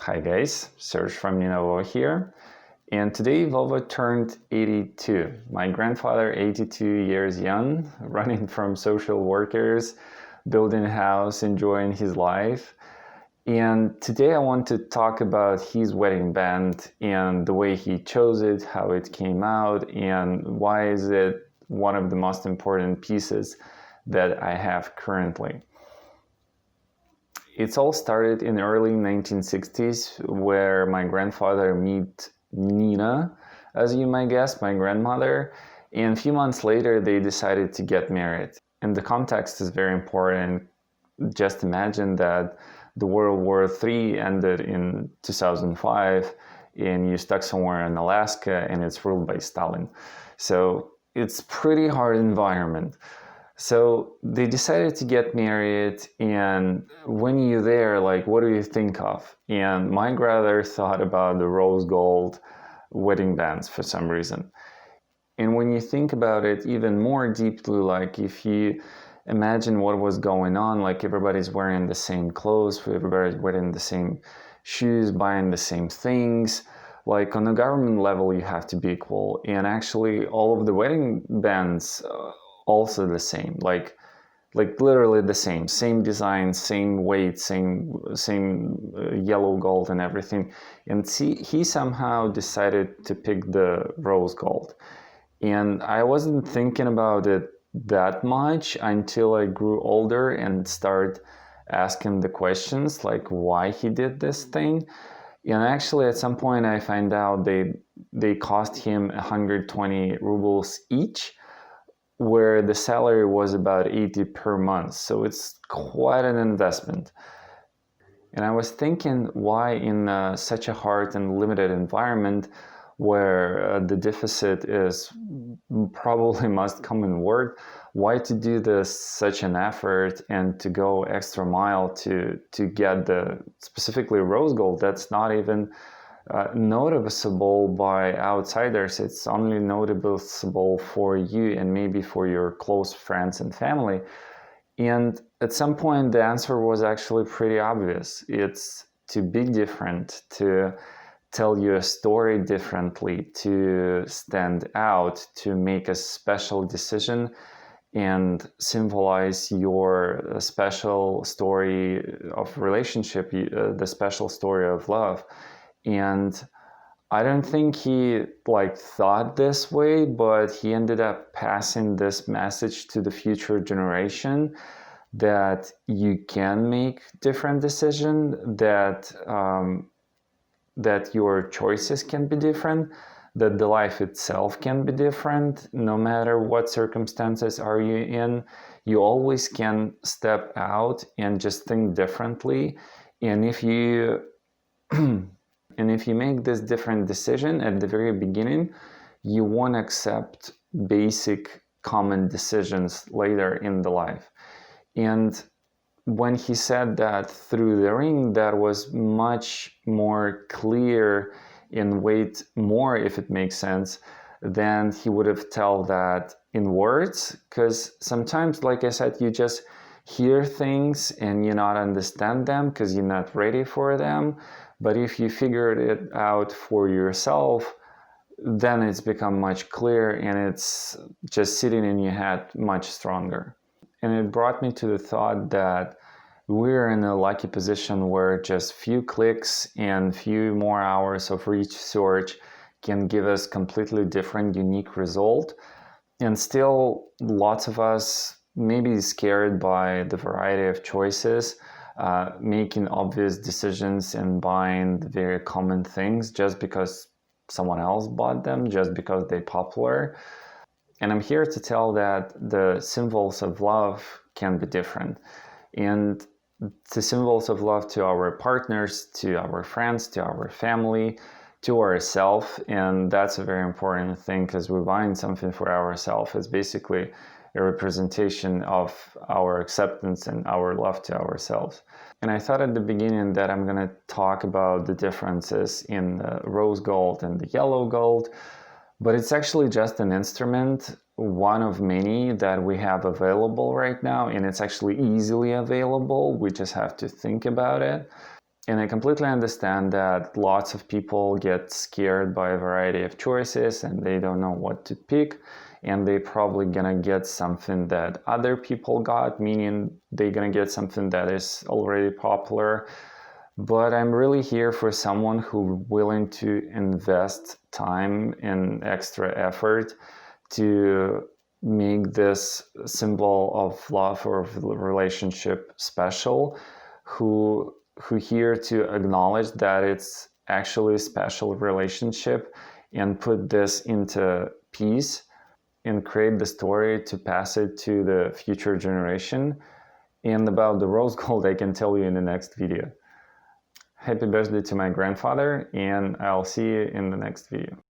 Hi guys, Serge from Ninovo here. And today Volvo turned 82. My grandfather, 82 years young, running from social workers, building a house, enjoying his life. And today I want to talk about his wedding band and the way he chose it, how it came out, and why is it one of the most important pieces that I have currently. It's all started in the early 1960s where my grandfather met Nina, as you might guess, my grandmother, and a few months later they decided to get married. And the context is very important. Just imagine that the World War III ended in 2005 and you're stuck somewhere in Alaska and it's ruled by Stalin. So it's pretty hard environment. So they decided to get married, and when you're there, like, what do you think of? And my brother thought about the rose gold wedding bands for some reason. And when you think about it even more deeply, like if you imagine what was going on, like everybody's wearing the same clothes, everybody's wearing the same shoes, buying the same things, like on a government level, you have to be equal. And actually all of the wedding bands also the same, like literally the same design, same weight, same yellow gold and everything. And he somehow decided to pick the rose gold, and I wasn't thinking about it that much until I grew older and started asking the questions like why he did this thing. And actually at some point I find out they cost him 120 rubles each, where the salary was about 80 per month. So it's quite an investment. And I was thinking why in such a hard and limited environment where the deficit is probably most common word, why to do this such an effort and to go extra mile to get the specifically rose gold that's not even noticeable by outsiders. It's only noticeable for you and maybe for your close friends and family. And at some point the answer was actually pretty obvious. It's to be different, to tell you a story differently, to stand out, to make a special decision and symbolize your special story of relationship, the special story of love. And I don't think he thought this way, but he ended up passing this message to the future generation that you can make different decisions, that that your choices can be different, that the life itself can be different, no matter what circumstances are you in. You always can step out and just think differently. And if you and if you make this different decision at the very beginning, you won't accept basic common decisions later in the life. And when he said that through the ring, that was much more clear and weighed more, if it makes sense, than he would have told that in words. Because sometimes, like I said, you just hear things and you not understand them because you're not ready for them. But if you figured it out for yourself, then it's become much clearer and it's just sitting in your head much stronger. And it brought me to the thought that we're in a lucky position where just few clicks and few more hours of research can give us completely different, unique result. And still, lots of us may be scared by the variety of choices, making obvious decisions and buying the very common things just because someone else bought them, just because they're popular. And I'm here to tell that the symbols of love can be different. And the symbols of love to our partners, to our friends, to our family, to ourselves. And that's a very important thing because we're buying something for ourselves. It's basically a representation of our acceptance and our love to ourselves. And I thought at the beginning that I'm going to talk about the differences in the rose gold and the yellow gold, but it's actually just an instrument, one of many that we have available right now, and it's actually easily available. We just have to think about it. And I completely understand that lots of people get scared by a variety of choices and they don't know what to pick, and they probably gonna get something that other people got, meaning they're gonna get something that is already popular. But I'm really here for someone who's willing to invest time and extra effort to make this symbol of love or relationship special, who here to acknowledge that it's actually a special relationship and put this into piece and create the story to pass it to the future generation. And about the rose gold, I can tell you in the next video. Happy birthday to my grandfather, and I'll see you in the next video.